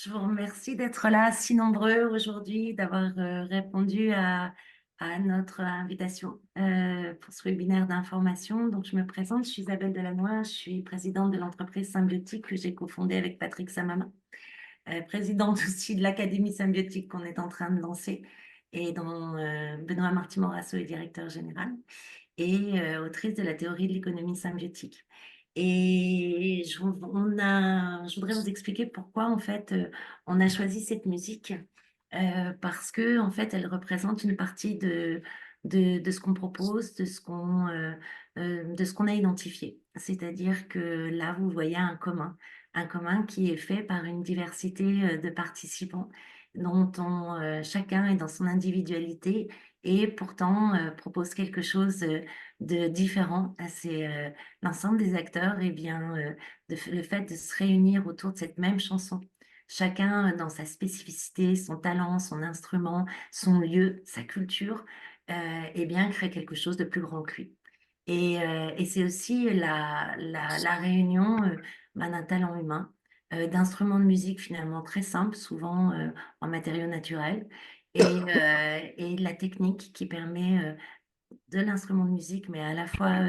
Je vous remercie d'être là, si nombreux aujourd'hui, d'avoir répondu à notre invitation pour ce webinaire d'information. Donc, je me présente, je suis Isabelle Delannoy, je suis présidente de l'entreprise Symbiotique que j'ai cofondée avec Patrick Samama, présidente aussi de l'Académie Symbiotique qu'on est en train de lancer et dont Benoît Marty-Morasso est directeur général et autrice de la théorie de l'économie symbiotique. Et je voudrais vous expliquer pourquoi, en fait, on a choisi cette musique parce que en fait, elle représente une partie de ce qu'on propose, de ce qu'on a identifié. C'est-à-dire que là, vous voyez un commun qui est fait par une diversité de participants dont chacun est dans son individualité et pourtant propose quelque chose de différent. C'est l'ensemble des acteurs, et bien, le fait de se réunir autour de cette même chanson, chacun dans sa spécificité, son talent, son instrument, son lieu, sa culture, eh bien, crée quelque chose de plus grand que lui. Et c'est aussi la réunion d'un talent humain, d'instruments de musique finalement très simples, souvent en matériaux naturels, et de la technique qui permet de l'instrument de musique, mais à la fois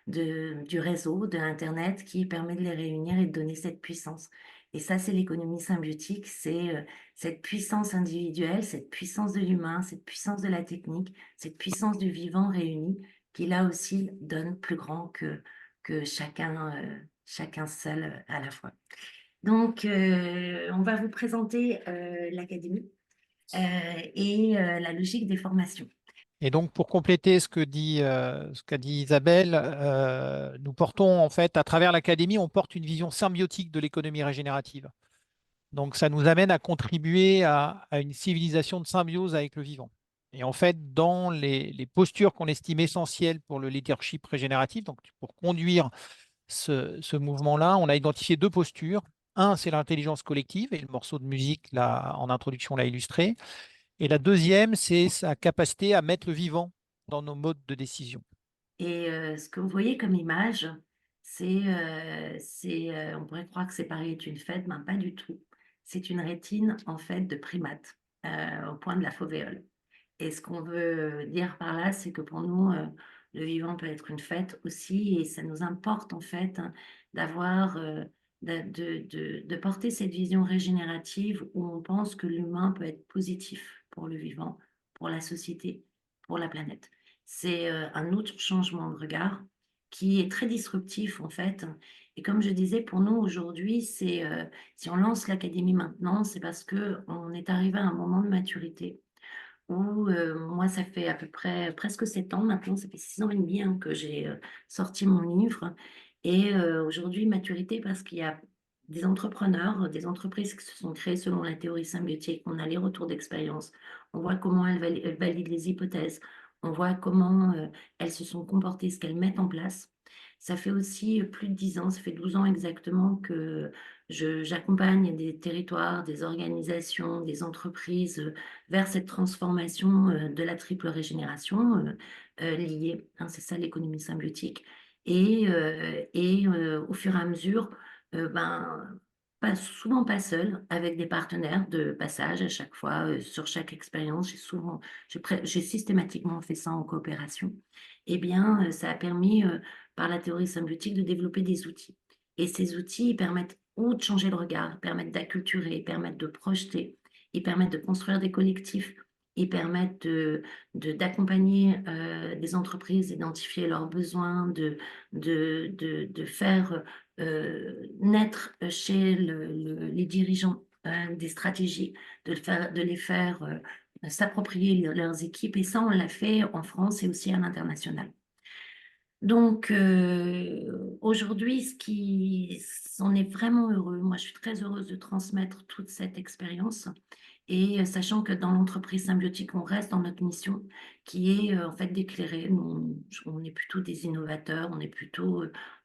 du réseau, de Internet, qui permet de les réunir et de donner cette puissance. Et ça, c'est l'économie symbiotique, c'est cette puissance individuelle, cette puissance de l'humain, cette puissance de la technique, cette puissance du vivant réuni, qui là aussi donne plus grand que chacun seul à la fois. Donc, on va vous présenter l'académie et la logique des formations. Et donc, pour compléter ce qu'a dit Isabelle, nous portons en fait, à travers l'académie, on porte une vision symbiotique de l'économie régénérative. Donc, ça nous amène à contribuer à une civilisation de symbiose avec le vivant. Et en fait, dans les postures qu'on estime essentielles pour le leadership régénératif, donc pour conduire ce mouvement-là, on a identifié deux postures. Un, c'est l'intelligence collective, et le morceau de musique là, en introduction l'a illustré. Et la deuxième, c'est sa capacité à mettre le vivant dans nos modes de décision. Et ce que vous voyez comme image, on pourrait croire que c'est Paris est une fête, mais pas du tout. C'est une rétine en fait de primate au point de la fauvéole. Et ce qu'on veut dire par là, c'est que pour nous, le vivant peut être une fête aussi, et ça nous importe en fait hein, d'avoir, de porter cette vision régénérative où on pense que l'humain peut être positif pour le vivant, pour la société, pour la planète. C'est un autre changement de regard qui est très disruptif en fait. Et comme je disais, pour nous aujourd'hui, si on lance l'académie maintenant, c'est parce que on est arrivé à un moment de maturité où moi, ça fait à peu près presque 7 ans maintenant, ça fait 6 ans et demi hein, que j'ai sorti mon livre. Et aujourd'hui, maturité parce qu'il y a des entrepreneurs, des entreprises qui se sont créées selon la théorie symbiotique. On a les retours d'expérience, on voit comment elles valident les hypothèses, on voit comment elles se sont comportées, ce qu'elles mettent en place. Ça fait aussi plus de 10 ans, ça fait 12 ans exactement que j'accompagne des territoires, des organisations, des entreprises vers cette transformation de la triple régénération liée, hein, c'est ça l'économie symbiotique. Au fur et à mesure, souvent pas seul, avec des partenaires de passage à chaque fois, sur chaque expérience, j'ai systématiquement fait ça en coopération. Eh bien, ça a permis, par la théorie symbiotique, de développer des outils. Et ces outils ils permettent ou de changer le regard, permettent d'acculturer, permettent de projeter, ils permettent de construire des collectifs, ils permettent d'accompagner des entreprises, d'identifier leurs besoins, de faire naître chez les dirigeants des stratégies, de les faire s'approprier leurs équipes. Et ça, on l'a fait en France et aussi à l'international. Donc, aujourd'hui, on est vraiment heureux. Moi, je suis très heureuse de transmettre toute cette expérience. Et sachant que dans l'entreprise symbiotique, on reste dans notre mission qui est en fait d'éclairer. On est plutôt des innovateurs,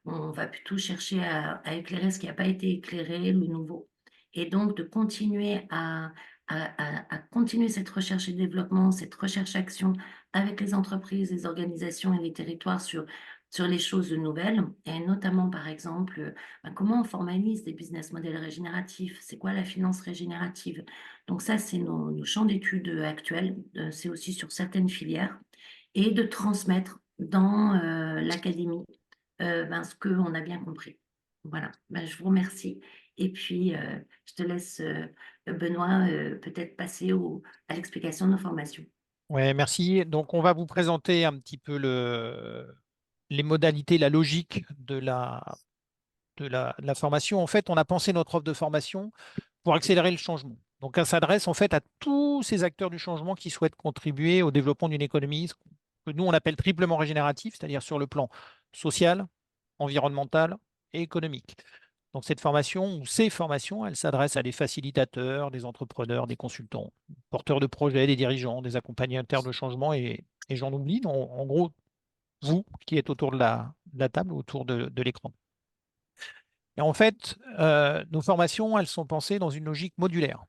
on va plutôt chercher à éclairer ce qui n'a pas été éclairé, le nouveau. Et donc de continuer à continuer cette recherche et développement, cette recherche-action avec les entreprises, les organisations et les territoires sur les choses nouvelles, et notamment par exemple, comment on formalise des business models régénératifs, c'est quoi la finance régénérative. Donc ça, c'est nos champs d'études actuels, c'est aussi sur certaines filières, et de transmettre dans l'académie ce qu'on a bien compris. Voilà, je vous remercie. Et puis, je te laisse, Benoît, peut-être passer à l'explication de nos formations. Ouais, merci. Donc, on va vous présenter un petit peu les modalités, la logique de la formation. En fait, on a pensé notre offre de formation pour accélérer le changement. Donc, elle s'adresse en fait à tous ces acteurs du changement qui souhaitent contribuer au développement d'une économie que nous, on appelle triplement régénérative, c'est-à-dire sur le plan social, environnemental et économique. Donc, cette formation ou ces formations, elles s'adressent à des facilitateurs, des entrepreneurs, des consultants, porteurs de projets, des dirigeants, des accompagnateurs de changement et j'en oublie. En gros, vous qui êtes autour de la table, autour de l'écran. Et en fait, nos formations, elles sont pensées dans une logique modulaire.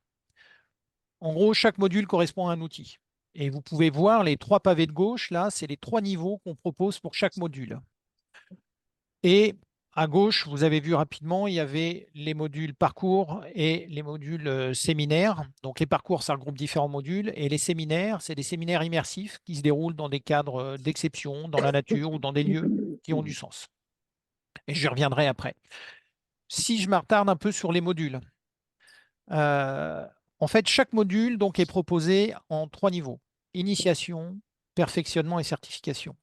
En gros, chaque module correspond à un outil. Et vous pouvez voir les 3 pavés de gauche, là, c'est les 3 niveaux qu'on propose pour chaque module. Et à gauche, vous avez vu rapidement, il y avait les modules parcours et les modules séminaires. Donc les parcours, ça regroupe différents modules. Et les séminaires, c'est des séminaires immersifs qui se déroulent dans des cadres d'exception, dans la nature ou dans des lieux qui ont du sens. Et je reviendrai après. Si je m'attarde un peu sur les modules, euh, en fait, chaque module donc, est proposé en 3 niveaux: initiation, perfectionnement et certification.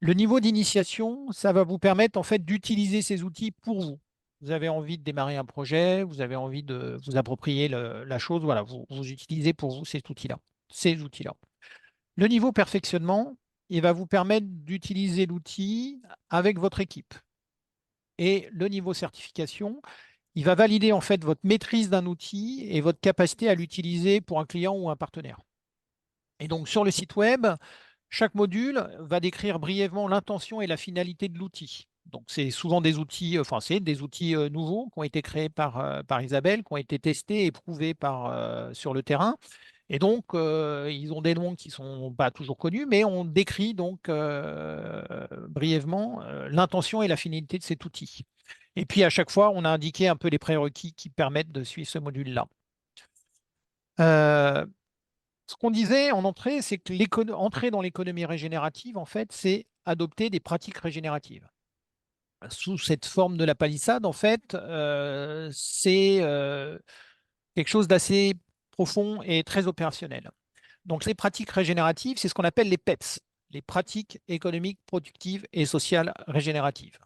Le niveau d'initiation, ça va vous permettre en fait d'utiliser ces outils pour vous. Vous avez envie de démarrer un projet, vous avez envie de vous approprier la chose, voilà, vous utilisez pour vous cet outil-là, ces outils-là. Le niveau perfectionnement, il va vous permettre d'utiliser l'outil avec votre équipe. Et le niveau certification, il va valider en fait votre maîtrise d'un outil et votre capacité à l'utiliser pour un client ou un partenaire. Et donc sur le site web, chaque module va décrire brièvement l'intention et la finalité de l'outil. Donc c'est souvent des outils, enfin c'est des outils nouveaux qui ont été créés par Isabelle, qui ont été testés et prouvés sur le terrain. Et donc, ils ont des noms qui ne sont pas toujours connus, mais on décrit donc brièvement l'intention et la finalité de cet outil. Et puis, à chaque fois, on a indiqué un peu les prérequis qui permettent de suivre ce module-là. Euh, Ce qu'on disait en entrée, c'est que entrer dans l'économie régénérative, en fait, c'est adopter des pratiques régénératives. Sous cette forme de la palissade, en fait, c'est quelque chose d'assez profond et très opérationnel. Donc, les pratiques régénératives, c'est ce qu'on appelle les PEPS, les pratiques économiques, productives et sociales régénératives.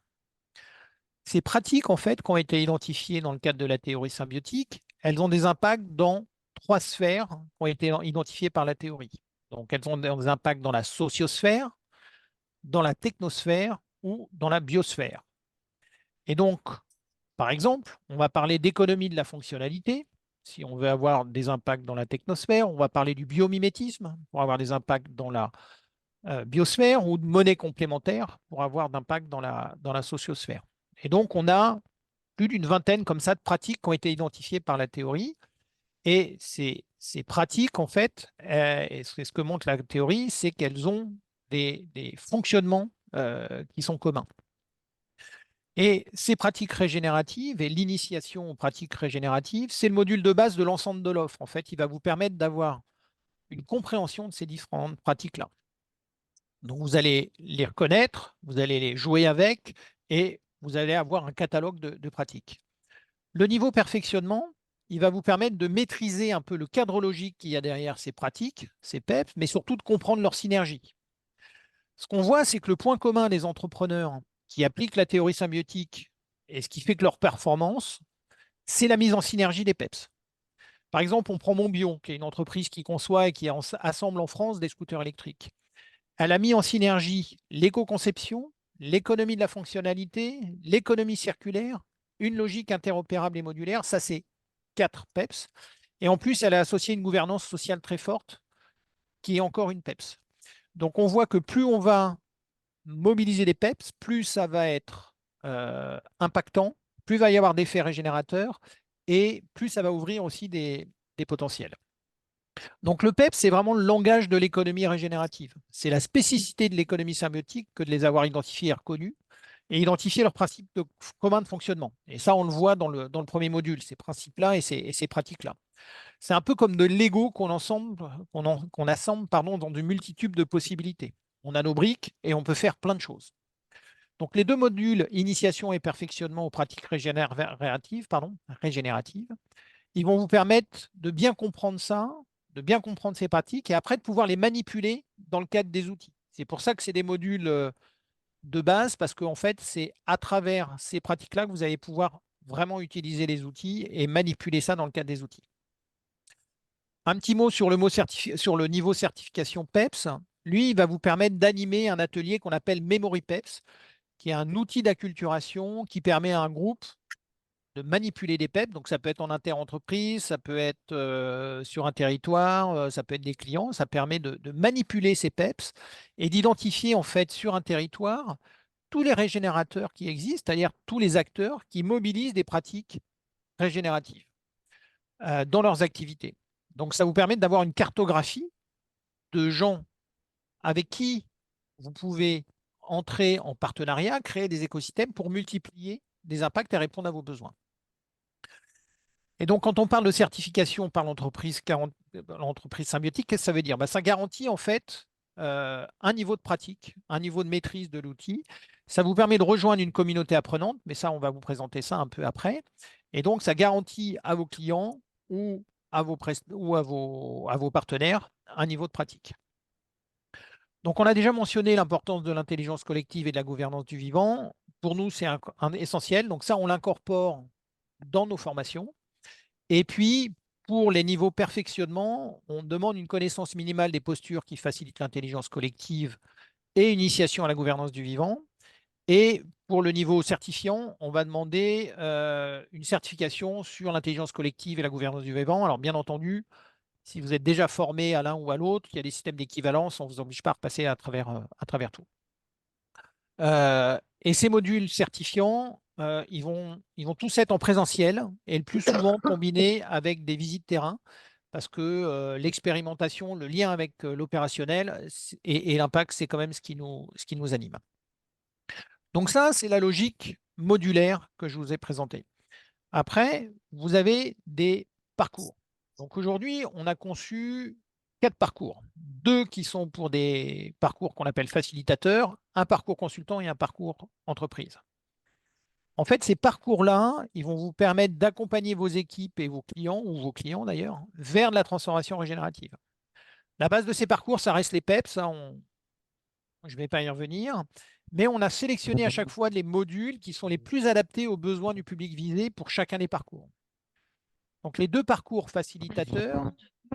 Ces pratiques, en fait, qui ont été identifiées dans le cadre de la théorie symbiotique, elles ont des impacts dans 3 sphères qui ont été identifiées par la théorie. Donc, elles ont des impacts dans la sociosphère, dans la technosphère ou dans la biosphère. Et donc, par exemple, on va parler d'économie de la fonctionnalité. Si on veut avoir des impacts dans la technosphère, on va parler du biomimétisme pour avoir des impacts dans la biosphère ou de monnaie complémentaire pour avoir d'impact dans la sociosphère. Et donc, on a plus d'une vingtaine comme ça de pratiques qui ont été identifiées par la théorie. Et ces pratiques, en fait, et c'est ce que montre la théorie, c'est qu'elles ont des fonctionnements qui sont communs. Et ces pratiques régénératives et l'initiation aux pratiques régénératives, c'est le module de base de l'ensemble de l'offre. En fait, il va vous permettre d'avoir une compréhension de ces différentes pratiques-là. Donc, vous allez les reconnaître, vous allez les jouer avec et vous allez avoir un catalogue de pratiques. Le niveau perfectionnement, il va vous permettre de maîtriser un peu le cadre logique qu'il y a derrière ces pratiques, ces PEP, mais surtout de comprendre leur synergie. Ce qu'on voit, c'est que le point commun des entrepreneurs qui appliquent la théorie symbiotique et ce qui fait que leur performance, c'est la mise en synergie des PEPs. Par exemple, on prend Monbion, qui est une entreprise qui conçoit et qui assemble en France des scooters électriques. Elle a mis en synergie l'éco-conception, l'économie de la fonctionnalité, l'économie circulaire, une logique interopérable et modulaire. Ça, c'est 4 PEPS. Et en plus, elle a associé une gouvernance sociale très forte, qui est encore une PEPS. Donc, on voit que plus on va mobiliser des PEPS, plus ça va être impactant, plus il va y avoir d'effets régénérateurs et plus ça va ouvrir aussi des potentiels. Donc le PEP, c'est vraiment le langage de l'économie régénérative. C'est la spécificité de l'économie symbiotique que de les avoir identifiés et reconnus et identifier leurs principes communs de fonctionnement. Et ça, on le voit dans le premier module, ces principes-là et ces pratiques-là. C'est un peu comme de Lego qu'on assemble dans une multitude de possibilités. On a nos briques et on peut faire plein de choses. Donc les 2 modules, initiation et perfectionnement aux pratiques régénératives, ils vont vous permettre de bien comprendre ça, de bien comprendre ces pratiques et après de pouvoir les manipuler dans le cadre des outils. C'est pour ça que c'est des modules de base parce qu'en fait, c'est à travers ces pratiques-là que vous allez pouvoir vraiment utiliser les outils et manipuler ça dans le cadre des outils. Un petit mot sur sur le niveau certification PEPS. Lui, il va vous permettre d'animer un atelier qu'on appelle Memory PEPS, qui est un outil d'acculturation qui permet à un groupe de manipuler des PEPs. Donc, ça peut être en inter-entreprise, ça peut être sur un territoire, ça peut être des clients. Ça permet de manipuler ces PEPs et d'identifier en fait sur un territoire tous les régénérateurs qui existent, c'est-à-dire tous les acteurs qui mobilisent des pratiques régénératives dans leurs activités. Donc, ça vous permet d'avoir une cartographie de gens avec qui vous pouvez entrer en partenariat, créer des écosystèmes pour multiplier des impacts et répondre à vos besoins. Et donc, quand on parle de certification par l'entreprise symbiotique, qu'est-ce que ça veut dire? Ça garantit en fait un niveau de pratique, un niveau de maîtrise de l'outil. Ça vous permet de rejoindre une communauté apprenante, mais ça, on va vous présenter ça un peu après. Et donc, ça garantit à vos clients ou à vos partenaires un niveau de pratique. Donc, on a déjà mentionné l'importance de l'intelligence collective et de la gouvernance du vivant. Pour nous, c'est essentiel. Donc, ça, on l'incorpore dans nos formations. Et puis, pour les niveaux perfectionnement, on demande une connaissance minimale des postures qui facilitent l'intelligence collective et une initiation à la gouvernance du vivant. Et pour le niveau certifiant, on va demander une certification sur l'intelligence collective et la gouvernance du vivant. Alors, bien entendu, si vous êtes déjà formé à l'un ou à l'autre, il y a des systèmes d'équivalence, on ne vous oblige pas à repasser à travers tout. Et ces modules certifiants, ils vont tous être en présentiel et le plus souvent combinés avec des visites terrain parce que l'expérimentation, le lien avec l'opérationnel et l'impact, c'est quand même ce qui nous anime. Donc ça, c'est la logique modulaire que je vous ai présentée. Après, vous avez des parcours. Donc aujourd'hui, on a conçu 4 parcours. 2 qui sont pour des parcours qu'on appelle facilitateurs, un parcours consultant et un parcours entreprise. En fait, ces parcours-là, ils vont vous permettre d'accompagner vos équipes et vos clients, ou vos clients d'ailleurs, vers de la transformation régénérative. La base de ces parcours, ça reste les PEPs, je ne vais pas y revenir, mais on a sélectionné à chaque fois les modules qui sont les plus adaptés aux besoins du public visé pour chacun des parcours. Donc les 2 parcours facilitateurs,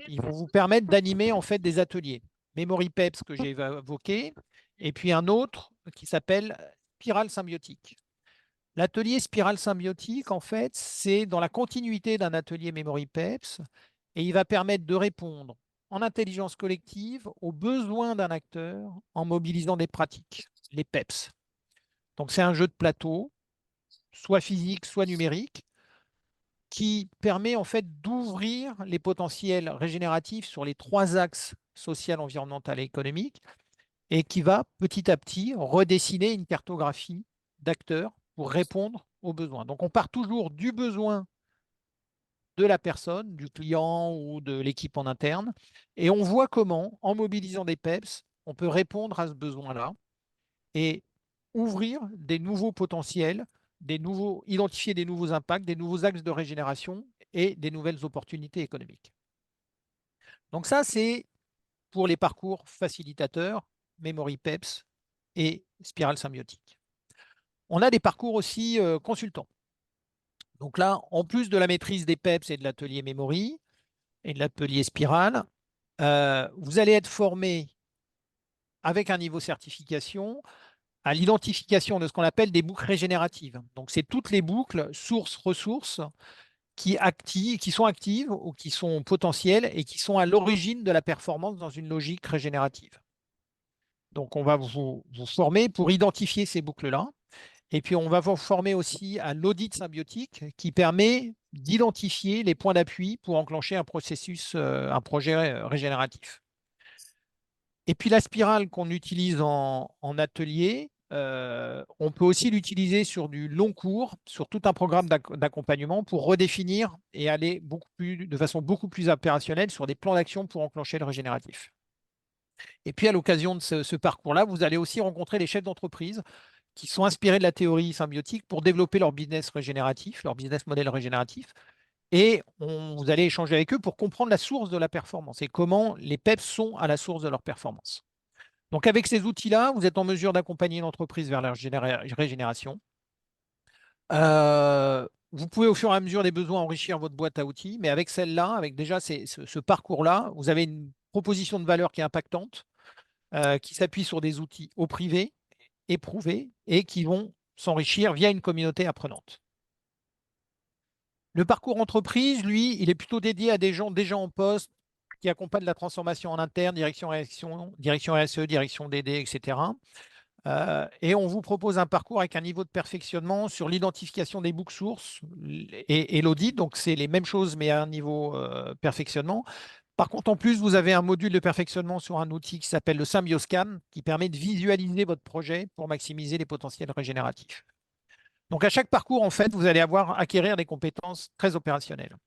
ils vont vous permettre d'animer en fait des ateliers. Memory PEPS que j'ai évoqué, et puis un autre qui s'appelle spirale symbiotique. L'atelier spirale symbiotique, en fait, c'est dans la continuité d'un atelier Memory PEPS, et il va permettre de répondre en intelligence collective aux besoins d'un acteur en mobilisant des pratiques, les PEPS. Donc c'est un jeu de plateau, soit physique, soit numérique, qui permet en fait d'ouvrir les potentiels régénératifs sur les 3 axes social, environnemental et économique, et qui va petit à petit redessiner une cartographie d'acteurs pour répondre aux besoins. Donc on part toujours du besoin de la personne, du client ou de l'équipe en interne, et on voit comment, en mobilisant des PEPS, on peut répondre à ce besoin-là et ouvrir des nouveaux potentiels, identifier des nouveaux impacts, des nouveaux axes de régénération et des nouvelles opportunités économiques. Donc ça, c'est pour les parcours facilitateurs, Memory PEPS et Spirale symbiotique. On a des parcours aussi consultants. Donc là, en plus de la maîtrise des PEPS et de l'atelier Memory et de l'atelier Spirale, vous allez être formé avec un niveau certification à l'identification de ce qu'on appelle des boucles régénératives. Donc, c'est toutes les boucles sources-ressources qui sont actives ou qui sont potentielles et qui sont à l'origine de la performance dans une logique régénérative. Donc, on va vous former pour identifier ces boucles-là. Et puis, on va vous former aussi à l'audit symbiotique qui permet d'identifier les points d'appui pour enclencher un projet régénératif. Et puis, la spirale qu'on utilise en atelier, on peut aussi l'utiliser sur du long cours, sur tout un programme d'accompagnement pour redéfinir et aller de façon beaucoup plus opérationnelle sur des plans d'action pour enclencher le régénératif. Et puis, à l'occasion de ce parcours-là, vous allez aussi rencontrer les chefs d'entreprise qui sont inspirés de la théorie symbiotique pour développer leur business régénératif, leur business model régénératif. Et vous allez échanger avec eux pour comprendre la source de la performance et comment les PEPs sont à la source de leur performance. Donc, avec ces outils-là, vous êtes en mesure d'accompagner une entreprise vers la régénération. vous pouvez au fur et à mesure des besoins enrichir votre boîte à outils, mais avec celle-là, avec déjà ce parcours-là, vous avez une proposition de valeur qui est impactante, qui s'appuie sur des outils au privé, éprouvés, et qui vont s'enrichir via une communauté apprenante. Le parcours entreprise, lui, il est plutôt dédié à des gens déjà en poste qui accompagnent la transformation en interne, direction RSE, direction DD, etc. Et on vous propose un parcours avec un niveau de perfectionnement sur l'identification des books sources et l'audit. Donc, c'est les mêmes choses, mais à un niveau perfectionnement. Par contre, en plus, vous avez un module de perfectionnement sur un outil qui s'appelle le Symbioscan, qui permet de visualiser votre projet pour maximiser les potentiels régénératifs. Donc, à chaque parcours, en fait, vous allez avoir acquérir des compétences très opérationnelles.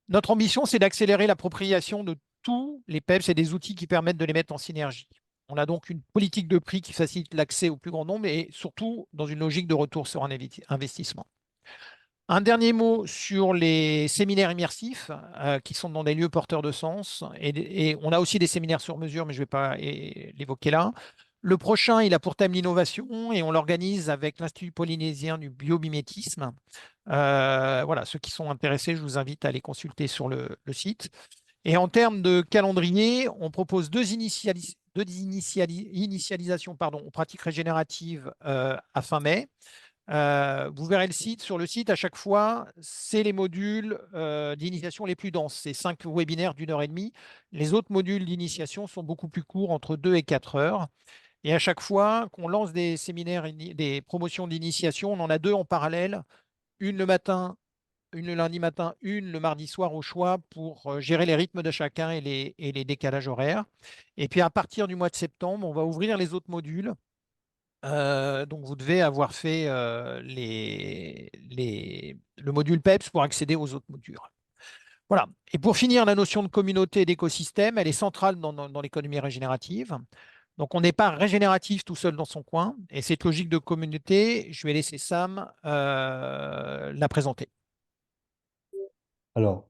Notre ambition, c'est d'accélérer l'appropriation de tous les PEPs et des outils qui permettent de les mettre en synergie. On a donc une politique de prix qui facilite l'accès au plus grand nombre et surtout dans une logique de retour sur un investissement. Un dernier mot sur les séminaires immersifs qui sont dans des lieux porteurs de sens. Et on a aussi des séminaires sur mesure, mais je ne vais pas l'évoquer là. Le prochain, il a pour thème l'innovation et on l'organise avec l'Institut polynésien du biomimétisme. Voilà, ceux qui sont intéressés, je vous invite à aller consulter sur le site. Et en termes de calendrier, on propose initialisations aux pratiques régénératives à fin mai. Vous verrez le site. Sur le site, à chaque fois, c'est les modules d'initiation les plus denses. C'est 5 webinaires d'1 h 30. Les autres modules d'initiation sont beaucoup plus courts, entre 2 et 4 heures. Et à chaque fois qu'on lance des séminaires, des promotions d'initiation, on en a deux en parallèle, une le matin, une le lundi matin, une le mardi soir au choix pour gérer les rythmes de chacun et les décalages horaires. Et puis à partir du mois de septembre, on va ouvrir les autres modules. Donc vous devez avoir fait le module PEPS pour accéder aux autres modules. Voilà. Et pour finir, la notion de communauté et d'écosystème, elle est centrale dans l'économie régénérative. Donc, on n'est pas régénératif tout seul dans son coin. Et cette logique de communauté, je vais laisser Sam la présenter. Alors,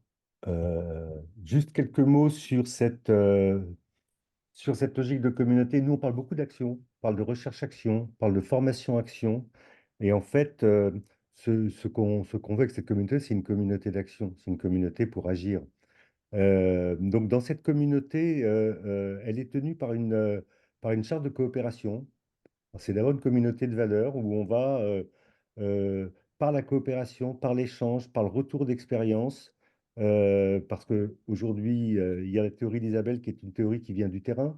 juste quelques mots sur cette logique de communauté. Nous, on parle beaucoup d'action, on parle de recherche-action, on parle de formation-action. Et en fait, ce qu'on veut avec cette communauté, c'est une communauté d'action, c'est une communauté pour agir. Donc, dans cette communauté, elle est tenue par une charte de coopération. C'est d'abord une communauté de valeurs où on va, par la coopération, par l'échange, par le retour d'expérience, parce qu'aujourd'hui, il y a la théorie d'Isabelle qui est une théorie qui vient du terrain,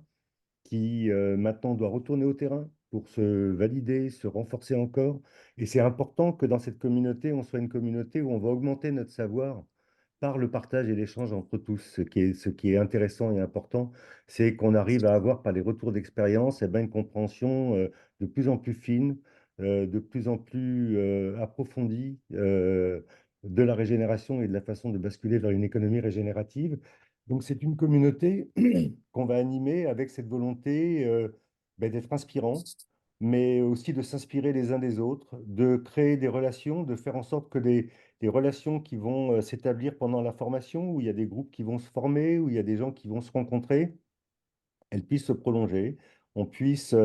qui maintenant doit retourner au terrain pour se valider, se renforcer encore. Et c'est important que dans cette communauté, on soit une communauté où on va augmenter notre savoir par le partage et l'échange entre tous. Ce qui est intéressant et important, c'est qu'on arrive à avoir par les retours d'expérience une compréhension de plus en plus fine, de plus en plus approfondie de la régénération et de la façon de basculer vers une économie régénérative. Donc c'est une communauté qu'on va animer avec cette volonté d'être inspirant, mais aussi de s'inspirer les uns des autres, de créer des relations, de faire en sorte que des relations qui vont s'établir pendant la formation, où il y a des groupes qui vont se former, où il y a des gens qui vont se rencontrer, elle puisse se prolonger, on puisse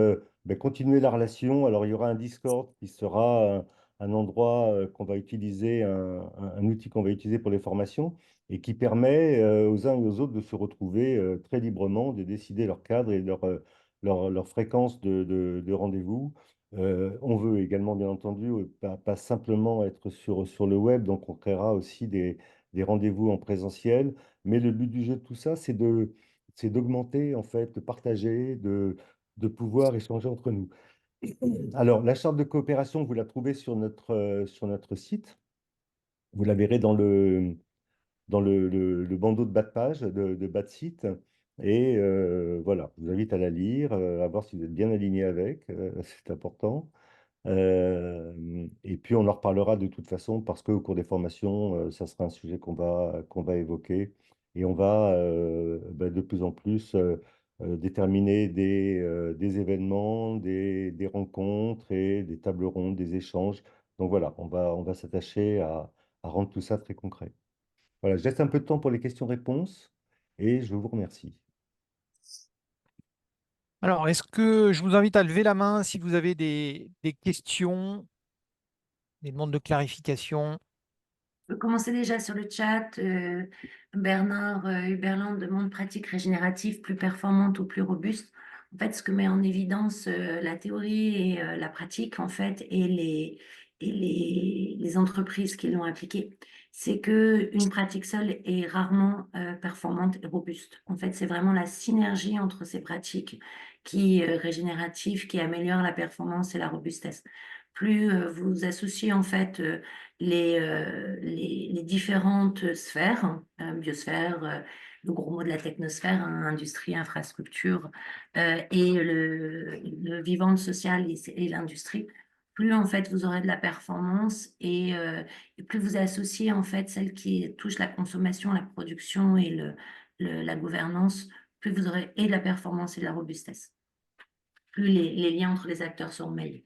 continuer la relation. Alors, il y aura un Discord qui sera un endroit qu'on va utiliser, un outil qu'on va utiliser pour les formations et qui permet aux uns et aux autres de se retrouver très librement, de décider leur cadre et leur fréquence de rendez-vous. On veut également, bien entendu, pas simplement être sur le web, donc on créera aussi des rendez-vous en présentiel. Mais le but du jeu de tout ça, c'est d'augmenter, en fait, de partager, de pouvoir échanger entre nous. Alors, la charte de coopération, vous la trouvez sur notre site. Vous la verrez dans le bandeau de bas de page, de bas de site. Et voilà, je vous invite à la lire, à voir si vous êtes bien aligné avec, c'est important. Et puis on en reparlera de toute façon parce qu'au cours des formations, ça sera un sujet qu'on va évoquer et on va de plus en plus déterminer des événements, des rencontres et des tables rondes, des échanges. Donc voilà, on va s'attacher à rendre tout ça très concret. Voilà, je laisse un peu de temps pour les questions-réponses et je vous remercie. Alors, est-ce que je vous invite à lever la main si vous avez des questions, Des demandes de clarification. Je peux commencer déjà sur le chat. Bernard Huberland demande pratique régénérative plus performante ou plus robuste. En fait, ce que met en évidence la théorie et la pratique, en fait, les entreprises qui l'ont appliquée, c'est qu'une pratique seule est rarement performante et robuste. En fait, c'est vraiment la synergie entre ces pratiques régénératives qui améliore la performance et la robustesse. Plus vous associez en fait les différentes sphères, biosphère, le gros mot de la technosphère, hein, industrie, infrastructure, et le vivant, le social et l'industrie, plus en fait vous aurez de la performance et plus vous associez en fait celle qui touche la consommation, la production et la gouvernance, plus vous aurez et de la performance et de la robustesse. Plus les liens entre les acteurs seront meilleurs.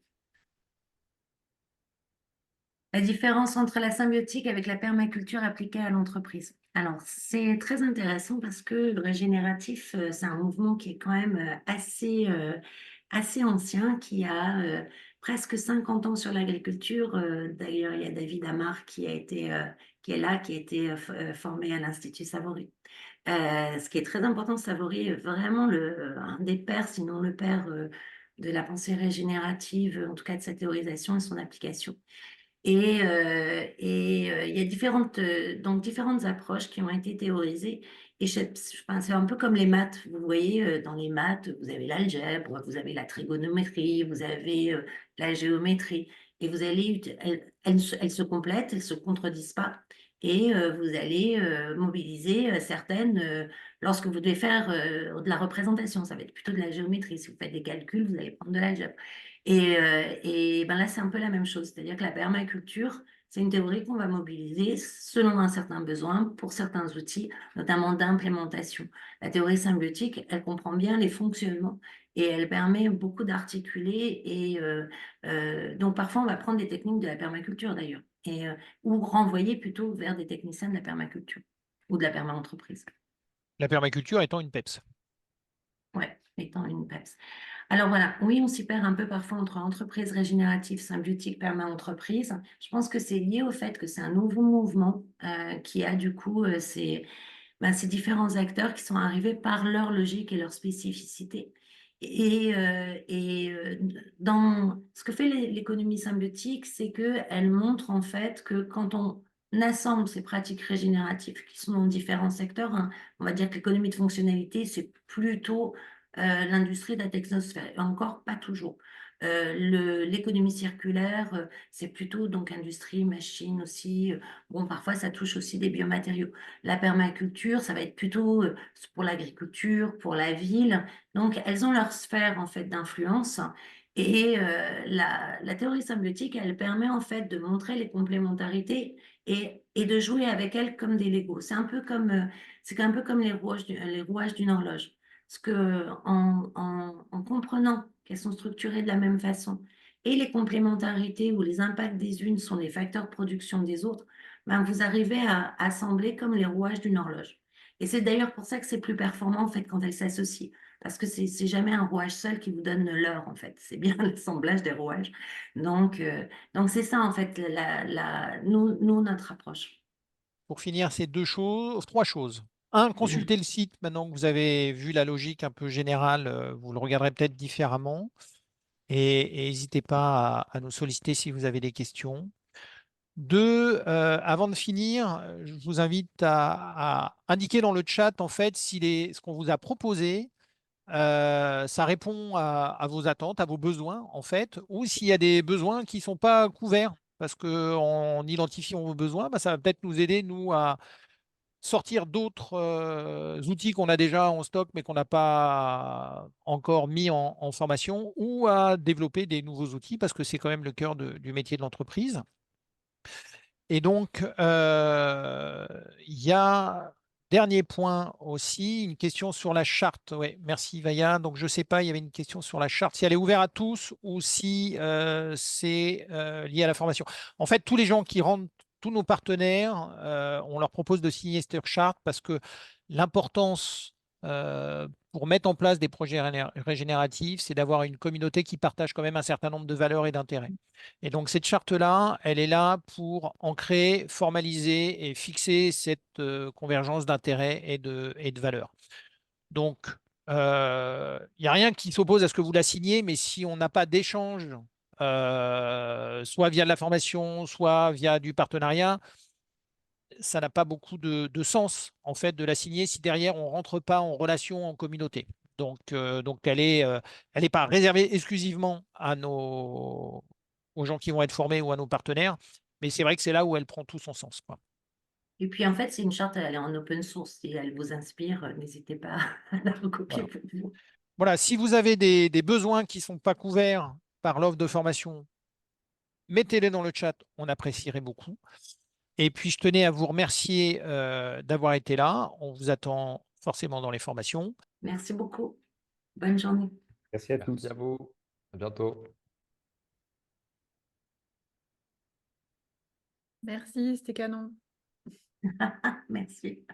La différence entre la symbiotique avec la permaculture appliquée à l'entreprise. Alors, c'est très intéressant parce que le régénératif, c'est un mouvement qui est quand même assez ancien, qui a presque 50 ans sur l'agriculture. D'ailleurs, il y a David Amar qui est là, qui a été formé à l'Institut Savory. Ce qui est très important, Savory est vraiment un des pères, sinon le père de la pensée régénérative, en tout cas de sa théorisation et son application. Il y a différentes approches qui ont été théorisées. Et enfin, c'est un peu comme les maths. Vous voyez, dans les maths, vous avez l'algèbre, vous avez la trigonométrie, vous avez la géométrie. Et elles se complètent, elles ne se contredisent pas. Et vous allez mobiliser certaines lorsque vous devez faire de la représentation. Ça va être plutôt de la géométrie. Si vous faites des calculs, vous allez prendre de l'algèbre. Et ben là, c'est un peu la même chose. C'est-à-dire que la permaculture, c'est une théorie qu'on va mobiliser selon un certain besoin pour certains outils, notamment d'implémentation. La théorie symbiotique, elle comprend bien les fonctionnements et elle permet beaucoup d'articuler. Donc, parfois, on va prendre des techniques de la permaculture d'ailleurs, ou renvoyer plutôt vers des techniciens de la permaculture ou de la perma-entreprise. La permaculture étant une PEPS. Ouais, étant une PEPS. Alors voilà, oui, on s'y perd un peu parfois entre entreprise régénérative, symbiotique, perma-entreprise. Je pense que c'est lié au fait que c'est un nouveau mouvement qui a du coup ces différents acteurs qui sont arrivés par leur logique et leur spécificité. Dans ce que fait l'économie symbiotique, c'est qu'elle montre en fait que quand on assemble ces pratiques régénératives qui sont dans différents secteurs, hein, on va dire que l'économie de fonctionnalité, c'est plutôt l'industrie de la technosphère, et encore pas toujours. L'économie circulaire, c'est plutôt donc industrie, machine aussi. Bon, parfois, ça touche aussi des biomatériaux. La permaculture, ça va être plutôt pour l'agriculture, pour la ville. Donc, elles ont leur sphère en fait d'influence. Et la théorie symbiotique, elle permet en fait de montrer les complémentarités et de jouer avec elles comme des Legos. C'est un peu comme les rouages d'une horloge. Parce que en comprenant qu'elles sont structurées de la même façon et les complémentarités ou les impacts des unes sont les facteurs de production des autres, ben vous arrivez à assembler comme les rouages d'une horloge. Et c'est d'ailleurs pour ça que c'est plus performant en fait quand elles s'associent. Parce que c'est jamais un rouage seul qui vous donne l'heure en fait. C'est bien l'assemblage des rouages. Donc c'est ça en fait notre approche. Pour finir, c'est trois choses. Un, consultez le site maintenant que vous avez vu la logique un peu générale, vous le regarderez peut-être différemment. Et n'hésitez pas à nous solliciter si vous avez des questions. Deux, avant de finir, je vous invite à indiquer dans le chat en fait si ce qu'on vous a proposé, ça répond à vos attentes, à vos besoins en fait, ou s'il y a des besoins qui ne sont pas couverts. Parce qu'en identifiant vos besoins, bah, ça va peut-être nous aider, nous, à sortir d'autres outils qu'on a déjà en stock mais qu'on n'a pas encore mis en formation ou à développer des nouveaux outils parce que c'est quand même le cœur du métier de l'entreprise. Et donc, il y a, dernier point aussi, une question sur la charte. Ouais, merci Vaya. Donc, je ne sais pas, il y avait une question sur la charte, si elle est ouverte à tous ou si c'est lié à la formation. En fait, tous les gens qui rentrent, tous nos partenaires, on leur propose de signer cette charte parce que l'importance pour mettre en place des projets régénératifs, c'est d'avoir une communauté qui partage quand même un certain nombre de valeurs et d'intérêts. Et donc cette charte-là, elle est là pour ancrer, formaliser et fixer cette convergence d'intérêts et de valeurs. Donc, il n'y a rien qui s'oppose à ce que vous la signiez, mais si on n'a pas d'échange, soit via de la formation, soit via du partenariat, ça n'a pas beaucoup de sens en fait de la signer si derrière on ne rentre pas en relation en communauté. Donc elle est pas réservée exclusivement aux gens qui vont être formés ou à nos partenaires, mais c'est vrai que c'est là où elle prend tout son sens, quoi. Et puis en fait, c'est une charte, elle est en open source. Si elle vous inspire, n'hésitez pas à la recopier Voilà. pour vous. Voilà, si vous avez des besoins qui ne sont pas couverts par l'offre de formation, mettez-les dans le chat, on apprécierait beaucoup. Et puis, je tenais à vous remercier d'avoir été là. On vous attend forcément dans les formations. Merci beaucoup. Bonne journée. Merci à Merci tous. à vous. À bientôt. Merci, c'était canon. Merci.